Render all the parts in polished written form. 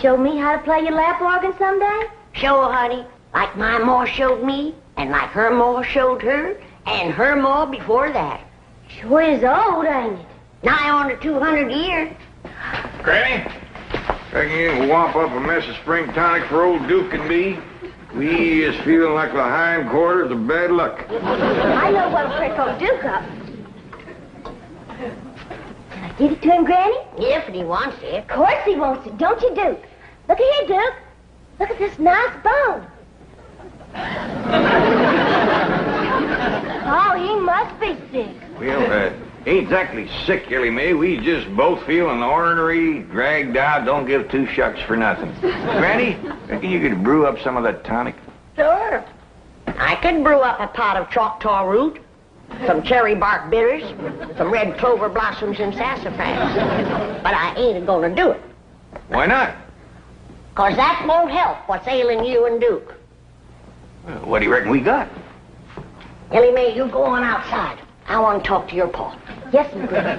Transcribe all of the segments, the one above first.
Show me how to play your lap organ someday? Sure, honey. Like my ma showed me, and like her ma showed her, and her ma before that. Sure is old, ain't it? Nigh on to 200 years. Granny, reckon you can whop up a mess of spring tonic for old Duke and me? We is feeling like the hindquarters of bad luck. I know what'll prick old Duke up. Can I give it to him, Granny? If he wants it. Of course he wants it, don't you, Duke? Look at here, Duke. Look at this nice bone. Oh, he must be sick. Well, ain't exactly sick, Ellie Mae. We just both feeling ornery, dragged out, don't give two shucks for nothing. Granny, reckon you could brew up some of that tonic? Sure. I could brew up a pot of Choctaw root, some cherry bark bitters, some red clover blossoms and sassafras. But I ain't gonna do it. Why not? 'Cause that won't help what's ailing you and Duke. Well, what do you reckon we got? Ellie Mae, you go on outside. I want to talk to your pa. Yes, my Granny.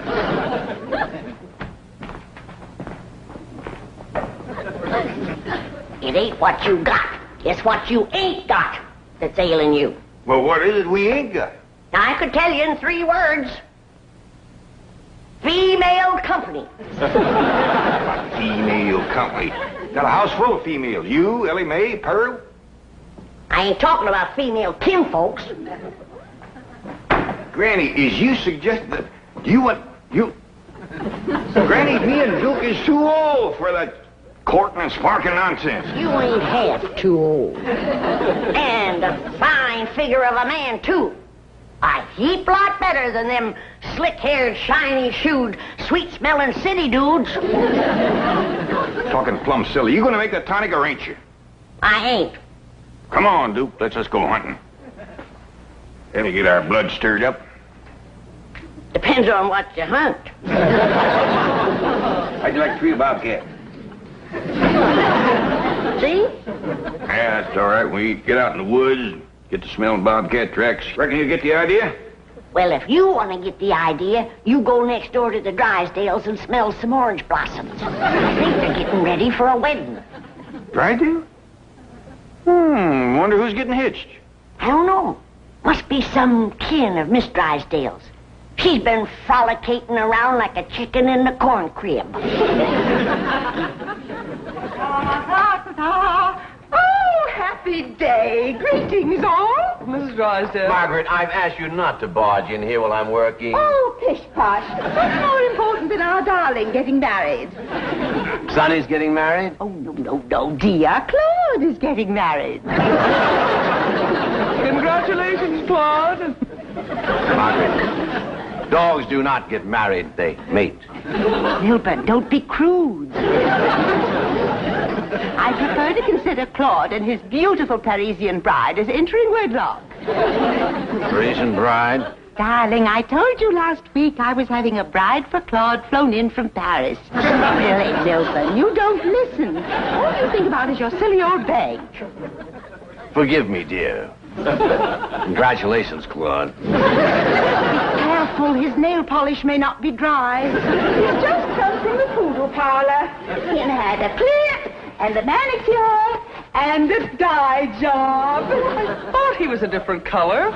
It ain't what you got. It's what you ain't got that's ailing you. Well, what is it we ain't got? Now, I could tell you in 3 words. Female company. Female company. Got a house full of females. You, Ellie Mae, Pearl. I ain't talking about female kinfolks. Granny, is you suggesting that you want... Granny, me and Duke is too old for that courting and sparking nonsense. You ain't half too old. And a fine figure of a man, too. A heap lot better than them slick-haired, shiny-shoed, sweet-smelling city dudes. Talking plumb silly. You gonna make that tonic or ain't you? I ain't. Come on, Duke. Let's just go hunting. That'll get our blood stirred up. Depends on what you hunt. How'd you like to treat a bobcat? See? Yeah, that's all right. We get out in the woods, get to smelling bobcat tracks. Reckon you get the idea? Well, if you want to get the idea, you go next door to the Drysdales and smell some orange blossoms. I think they're getting ready for a wedding. Drysdale? Wonder who's getting hitched. I don't know. Must be some kin of Miss Drysdale's. She's been frolicking around like a chicken in the corn crib. Oh, happy day. Greetings, all. Mrs. Drysdale. Margaret, I've asked you not to barge in here while I'm working. Oh, pish-posh. What's more important than our darling getting married? Sonny's getting married? Oh, no, dear. Claude is getting married. Congratulations, Claude. Margaret, dogs do not get married, they mate. Milburn, don't be crude. I prefer to consider Claude and his beautiful Parisian bride as entering wedlock. Parisian bride? Darling, I told you last week I was having a bride for Claude flown in from Paris. Really, Milburn, you don't listen. All you think about is your silly old bag. Forgive me, dear. Congratulations, Claude. Be careful, his nail polish may not be dry. He's just come from the poodle parlor. He had a clip and a manicure and a dye job. I thought he was a different color.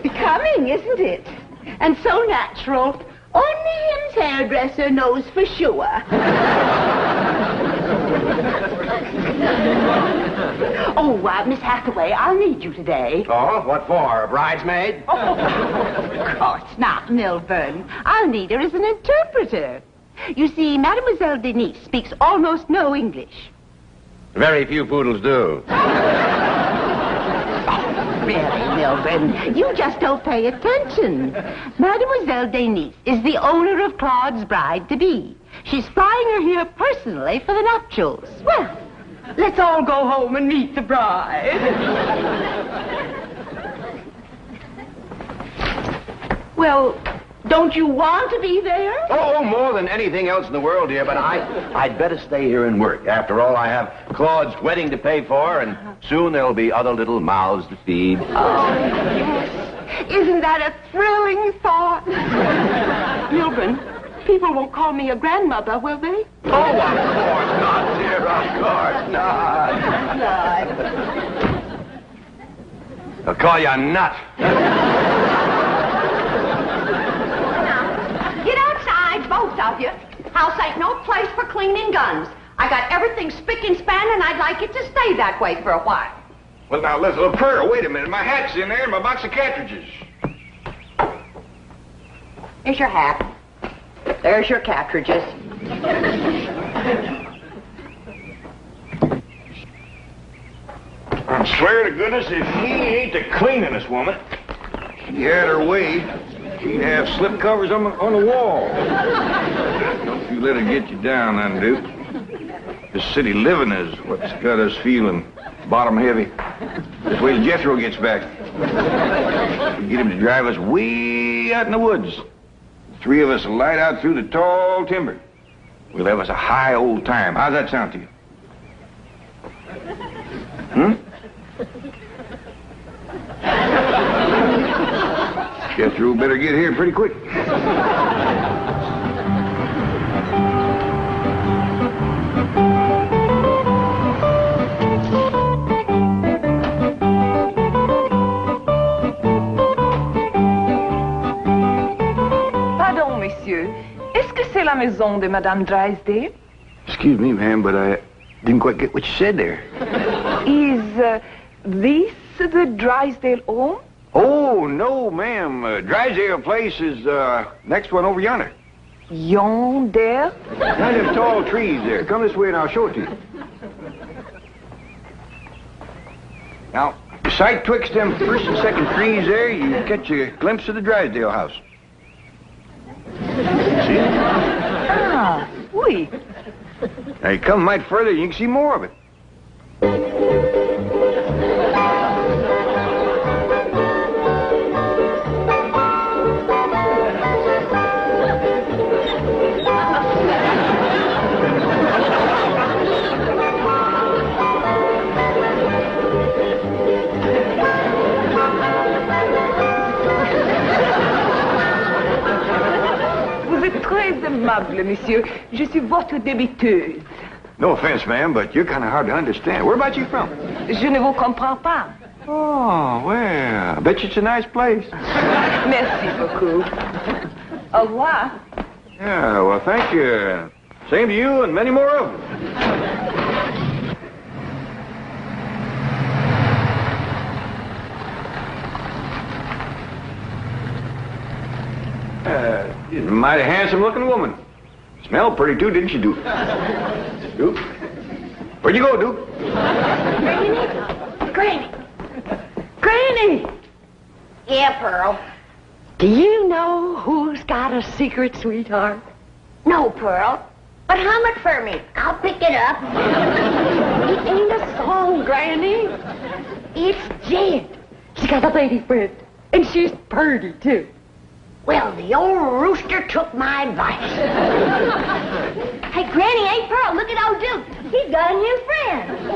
Becoming, isn't it? And so natural. Only his hairdresser knows for sure. Oh, Miss Hathaway, I'll need you today. Oh, what for? A bridesmaid? Oh, of course not, Milburn. I'll need her as an interpreter. You see, Mademoiselle Denise speaks almost no English. Very few poodles do. Really, Milburn. You just don't pay attention. Mademoiselle Denise is the owner of Claude's bride-to-be. She's flying her here personally for the nuptials. Well, let's all go home and meet the bride. Well, don't you want to be there? Oh, more than anything else in the world, dear, but I'd better stay here and work. After all, I have Claude's wedding to pay for, and soon there'll be other little mouths to feed. Oh, yes. Isn't that a thrilling thought? Milburn, people won't call me a grandmother, will they? Oh, of course not, dear, of course not. I'll call you a nut. Get outside, both of you. House ain't no place for cleaning guns. I got everything spick and span, and I'd like it to stay that way for a while. Well, now, listen, Pearl, wait a minute. My hat's in there and my box of cartridges. Here's your hat. There's your cartridges. I swear to goodness, if she ain't the cleaningest woman, she had her way, she'd have slip covers on the wall. Don't you let her get you down, then, Duke. This city living is what's got us feeling bottom heavy. Just wait till Jethro gets back. We get him to drive us way out in the woods. The three of us will light out through the tall timber. We'll have us a high old time. How's that sound to you? Jethro better get here pretty quick. Pardon, messieurs. Est-ce que c'est la maison de Madame Drysdale? Excuse me, ma'am, but I didn't quite get what you said there. Is this the Drysdale home? Oh, no, ma'am. Drysdale Place is next one over yonder. Yonder? Behind them tall trees there. Come this way and I'll show it to you. Now, sight twixt them first and second trees there, you catch a glimpse of the Drysdale house. See? Ah, oui. Now, you come a mite further, you can see more of it. Vous êtes très aimable, monsieur. Je suis votre débiteuse. No offense, ma'am, but you're kind of hard to understand. Where about you from? Je ne vous comprends pas. Oh, well, I bet you it's a nice place. Merci beaucoup. Au revoir. Yeah, well, thank you. Same to you and many more of them. She's a mighty handsome-looking woman. Smelled pretty, too, didn't she, Duke? Duke? Where'd you go, Duke? Granny! Granny! Yeah, Pearl. Do you know who's got a secret, sweetheart? No, Pearl. But hum it for me. I'll pick it up. It ain't a song, Granny. It's Jed. She's got a lady friend, and she's purty, too. Well, the old rooster took my advice. Hey, Granny, hey, Pearl, look at old Duke. He's got a new friend.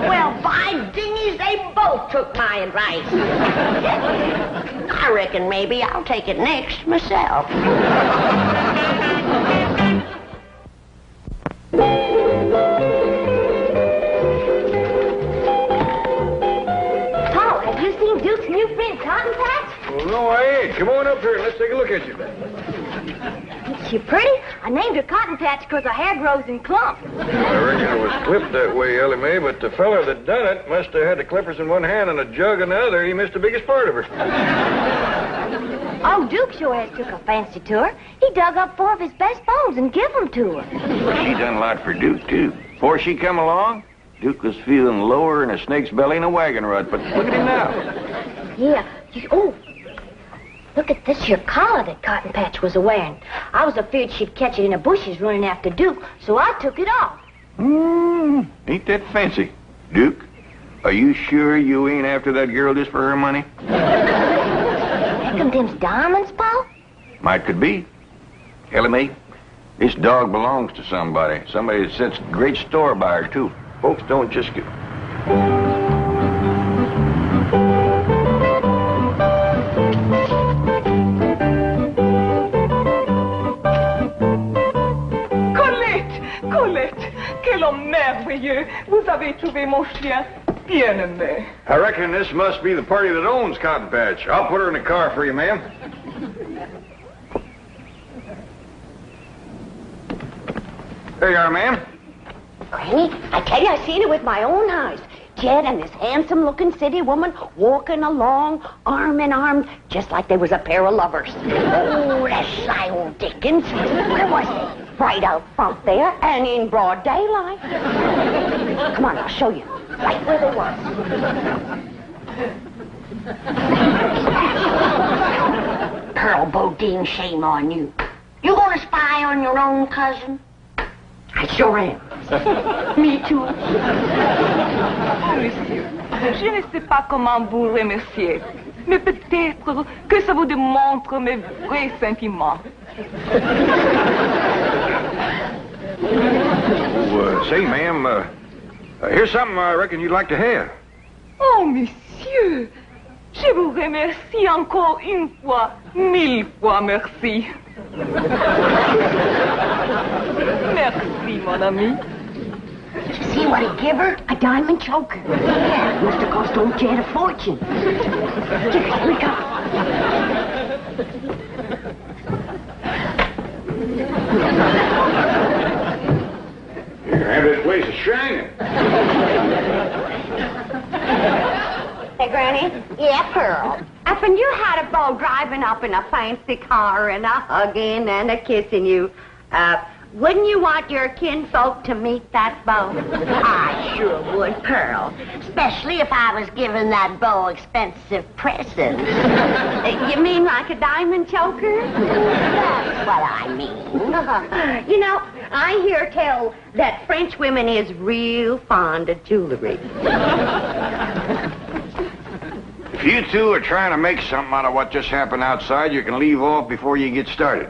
Well, by dingies, they both took my advice. I reckon maybe I'll take it next myself. Paul, have you seen Duke's new friend, Cotton Patch? Well, no, I ain't. Come on up here and let's take a look at you. Is she pretty? I named her Cotton Patch because her hair grows in clumps. I reckon it was clipped that way, Ellie Mae, but the feller that done it must have had the clippers in one hand and a jug in the other. He missed the biggest part of her. Oh, Duke sure has took a fancy to her. He dug up 4 of his best bones and give them to her. She done a lot for Duke, too. Before she come along, Duke was feeling lower in a snake's belly in a wagon rut, but look at him now. Yeah. Oh, look at this here collar that Cotton Patch was a-wearing. I was afraid she'd catch it in the bushes running after Duke, so I took it off. Ain't that fancy. Duke, are you sure you ain't after that girl just for her money? Reckon them's diamonds, Pa? Might could be. Ellie, this dog belongs to somebody. Somebody that sets great store by her, too. Folks don't just get... Colette, quel homme merveilleux. Vous avez trouvé mon chien bien aimé. I reckon this must be the party that owns Cotton Patch. I'll put her in the car for you, ma'am. There you are, ma'am. Granny, I tell you, I seen it with my own eyes. Jed and this handsome-looking city woman walking along, arm in arm, just like they was a pair of lovers. Oh, that sly old Dickens. Where was he? Right out front there and in broad daylight. Come on, I'll show you. Right where they was. Pearl Bodine, shame on you. You gonna spy on your own cousin? I sure am. Me too. Oh, monsieur, je ne sais pas comment vous remercier, mais peut-être que ça vous démontre mes vrais sentiments. Say, ma'am, here's something I reckon you'd like to have. Oh, monsieur, je vous remercie encore une fois, 1000 fois merci. Merci, mon ami. See what he give her? A diamond choker. Yeah, must have cost old Jed a fortune. Here we go. Here, this place is shining. Hey, Granny. Yeah, Pearl. When you had a beau driving up in a fancy car and a hugging and a kissing you, wouldn't you want your kinfolk to meet that beau? I sure would, Pearl. Especially if I was giving that beau expensive presents. You mean like a diamond choker? That's what I mean. You know, I hear tell that French women is real fond of jewelry. If you two are trying to make something out of what just happened outside, you can leave off before you get started.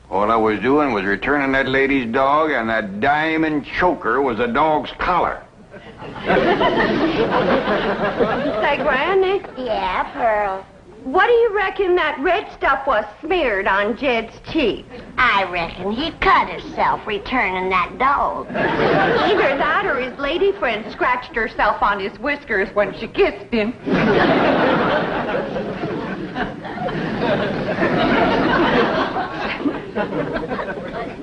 All I was doing was returning that lady's dog, and that diamond choker was a dog's collar. Say, Granny. Yeah, Pearl. What do you reckon that red stuff was smeared on Jed's cheek? I reckon he cut himself returning that dog. Either that or his lady friend scratched herself on his whiskers when she kissed him.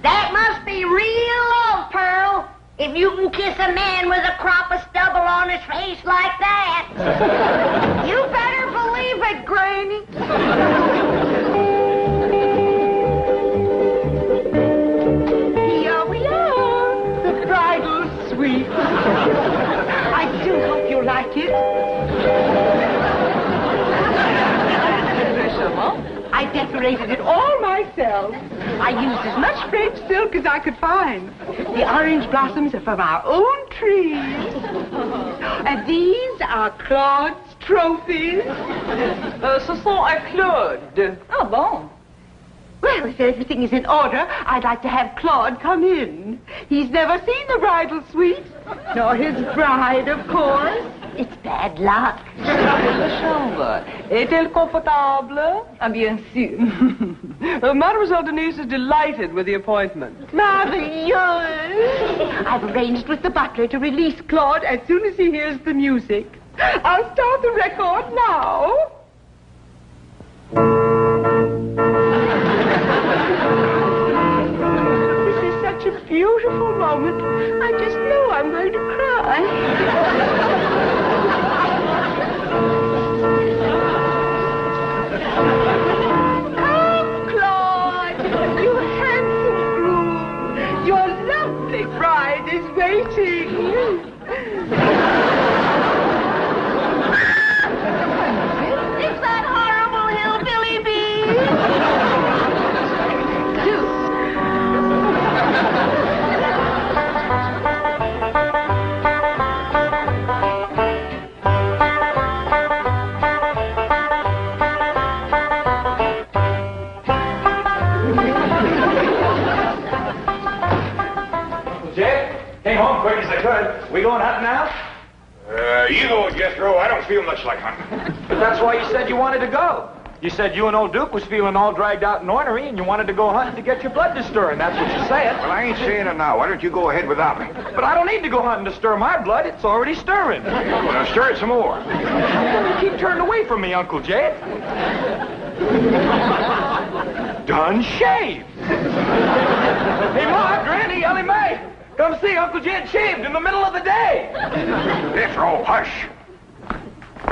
That must be real love, Pearl. If you can kiss a man with a crop of stubble on his face like that. You better believe it, Granny. Here we are, the bridal suite. I do hope you like it. I decorated it all myself. I used as much French silk as I could find. The orange blossoms are from our own trees. And these are Claude's trophies. Ce sont à Claude. Ah bon? Well, if everything is in order, I'd like to have Claude come in. He's never seen the bridal suite, nor his bride, of course. It's bad luck. La chambre est-elle confortable? Ah, bien sûr. Mademoiselle Denise is delighted with the appointment. Marvelous! I've arranged with the butler to release Claude as soon as he hears the music. I'll start the record now. This is such a beautiful moment. I just know I'm going to cry. Come, Claude, you handsome groom. Your lovely bride is waiting. It's Came home quick as I could. We going hunting now? You go, Jethro. I don't feel much like hunting. But that's why you said you wanted to go. You said you and old Duke was feeling all dragged out and ornery, and you wanted to go hunting to get your blood to stirring. That's what you said. Well, I ain't saying it now. Why don't you go ahead without me? But I don't need to go hunting to stir my blood. It's already stirring. Now stir it some more. You keep turning away from me, Uncle Jed. Done shaved. Hey, Ma, Granny, Ellie Mae, come see Uncle Jed shaved in the middle of the day. Jethro, hush.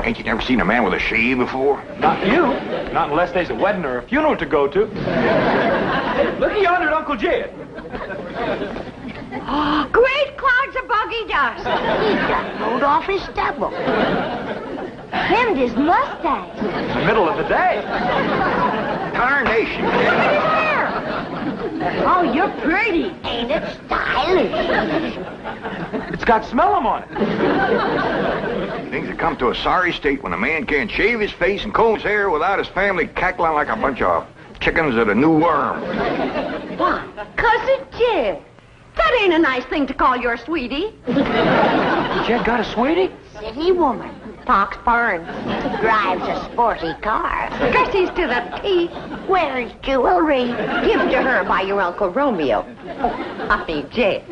Ain't you never seen a man with a shave before? Not you. Not unless there's a wedding or a funeral to go to. Look yonder at Uncle Jed. Oh, great clouds of buggy dust. He done rode off his stubble. Trimmed his mustache. In the middle of the day. Tarnation. Oh, you're pretty. Ain't it stylish? It's got smellum on it. Things have come to a sorry state when a man can't shave his face and comb his hair without his family cackling like a bunch of chickens at a new worm. Why, Cousin Jed, that ain't a nice thing to call your sweetie. Jed got a sweetie? City woman. Talks foreign. Drives a sporty car. Dresses to the teeth. Wears jewelry. Given to her by your Uncle Romeo. Honey Jed.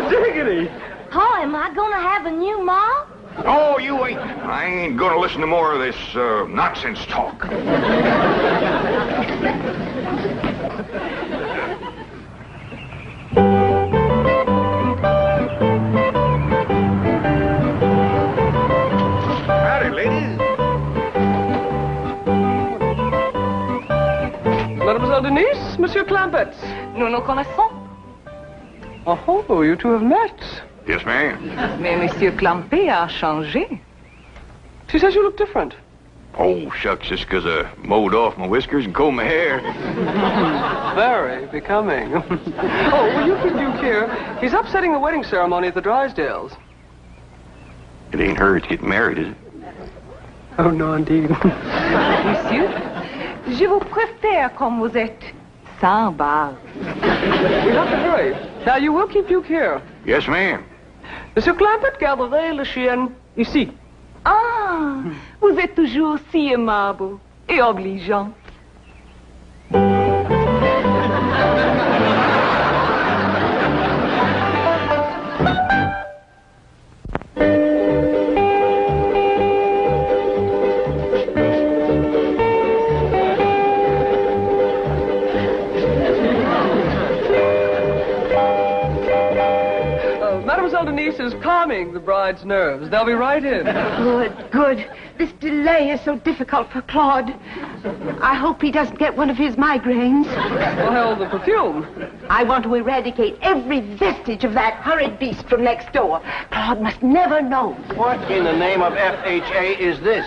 Diggity. Oh, am I gonna have a new mom? Oh, you ain't. I ain't gonna listen to more of this nonsense talk. Howdy, ladies. Mademoiselle Denise, Monsieur Clampett. Nous nous connaissons. Oh, you two have met. Yes, ma'am. Mais Monsieur Clampet a changé. She says you look different. Oh, shucks, just 'cause I mowed off my whiskers and combed my hair. Very becoming. Oh, will you keep Duke here? He's upsetting the wedding ceremony at the Drysdales. It ain't her that's getting married, is it? Oh, no, indeed. Monsieur, je vous préfère comme vous êtes, sans barbe. We have to hurry. Now, you will keep Duke here. Yes, ma'am. Monsieur Clampett, garderez le chien ici. Ah, vous êtes toujours si aimable et obligeant. Mademoiselle Denise is calming the bride's nerves. They'll be right in. Good. This delay is so difficult for Claude. I hope he doesn't get one of his migraines. Well, the perfume. I want to eradicate every vestige of that horrid beast from next door. Claude must never know. What in the name of FHA is this?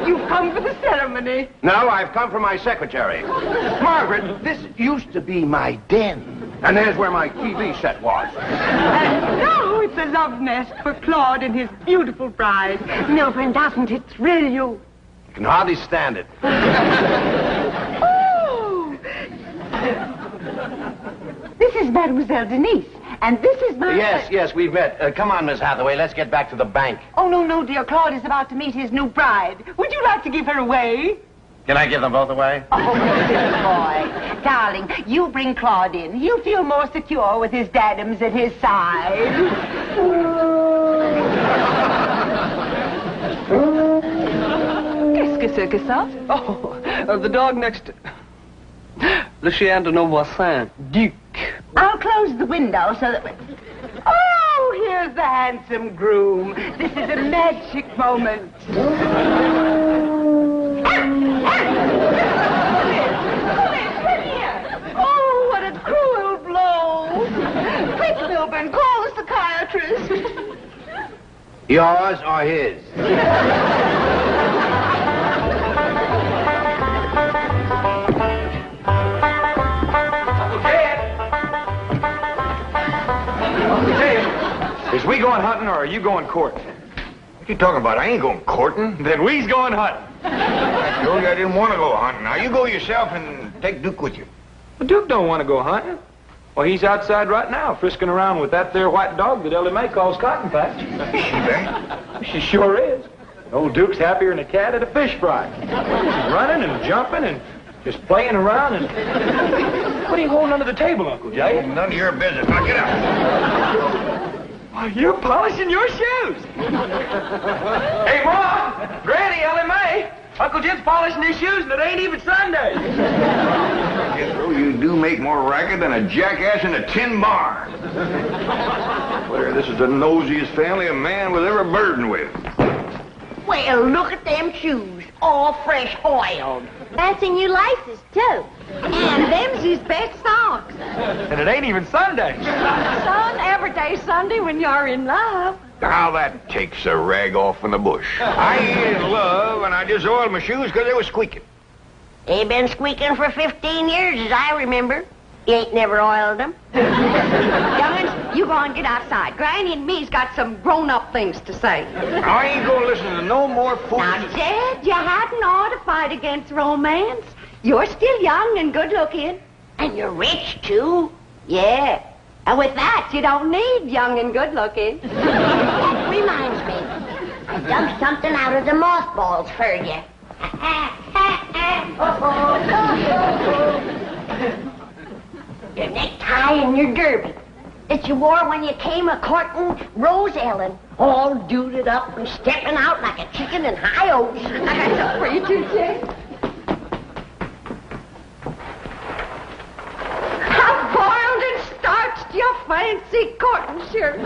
You've come for the ceremony. No, I've come for my secretary. Margaret, this used to be my den. And there's where my TV set was. And now it's a love nest for Claude and his beautiful bride. Milburn, doesn't it thrill you? I can hardly stand it. Oh! This is Mademoiselle Denise. And this is my... Yes, we've met. Come on, Miss Hathaway, let's get back to the bank. Oh, no, dear. Claude is about to meet his new bride. Would you like to give her away? Can I give them both away? Oh, good boy. Darling, you bring Claude in. He'll feel more secure with his daddums at his side. Qu'est-ce que c'est que ça? Oh, the dog next... Le chien de nos voisins, Duke. I'll close the window so that... Oh, here's the handsome groom. This is a magic moment. Oh, what a cruel blow. Quick, Milburn, call the psychiatrist. Yours or his? Is we going hunting or are you going courting? What you talking about? I ain't going courting. Then we's going hunting. I told you I didn't want to go hunting. Now, you go yourself and take Duke with you. Well, Duke don't want to go hunting. Well, he's outside right now, frisking around with that there white dog that Ellie Mae calls Cotton Patch. She sure is. Old Duke's happier than a cat at a fish fry. She's running and jumping and just playing around and... What are you holding under the table, Uncle Jay? None of your business. Now get out. Why, you're polishing your shoes. Hey, Ma, Granny, Ellie Mae, Uncle Jim's polishing his shoes and it ain't even Sunday. Jethro, you do make more racket than a jackass in a tin barn. Claire, this is the nosiest family a man was ever burdened with. Well, look at them shoes, all fresh oiled. Fancy new laces, too. And them's his best socks. And it ain't even Sunday. Son, every day's Sunday when you're in love. Now that takes a rag off in the bush. I ain't in love, and I just oiled my shoes because they was squeaking. They been squeaking for 15 years, as I remember. You ain't never oiled them. Young'uns, you go and get outside. Granny and me's got some grown-up things to say. I ain't gonna listen to no more fools. Now, Jed, you hadn't ought to fight against romance. You're still young and good-looking. And you're rich, too. Yeah. And with that, you don't need young and good-looking. That reminds me. I dug something out of the mothballs for you. Your necktie and your derby that you wore when you came a-courting Rose Ellen, all duded up and stepping out like a chicken in high oats. I got something for you, too, Jed. How boiled and starched your fancy cotton shirt.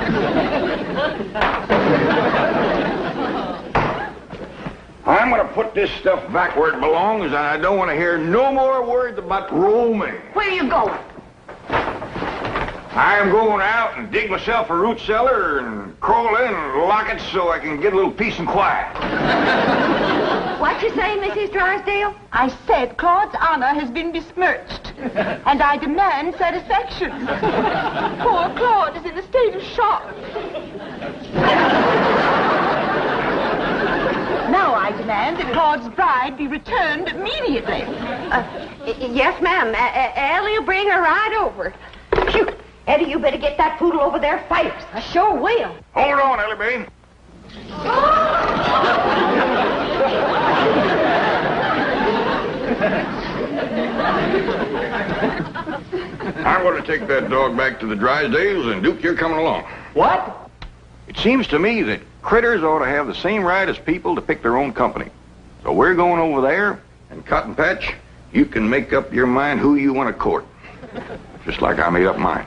I'm gonna put this stuff back where it belongs, and I don't want to hear no more words about romance. Where you going? I'm going out and dig myself a root cellar and crawl in and lock it so I can get a little peace and quiet. What you say, Mrs. Drysdale? I said Claude's honor has been besmirched, and I demand satisfaction. Poor Claude is in a state of shock. Now I demand that Claude's bride be returned immediately. Yes, ma'am. Ellie will bring her right over. Phew. Eddie, you better get that poodle over there fast. I sure will. Hold on, Ellie Mae. I'm going to take that dog back to the Drysdales, and Duke, you're coming along. What? It seems to me that critters ought to have the same right as people to pick their own company. So we're going over there, and Cotton Patch, you can make up your mind who you want to court. Just like I made up mine.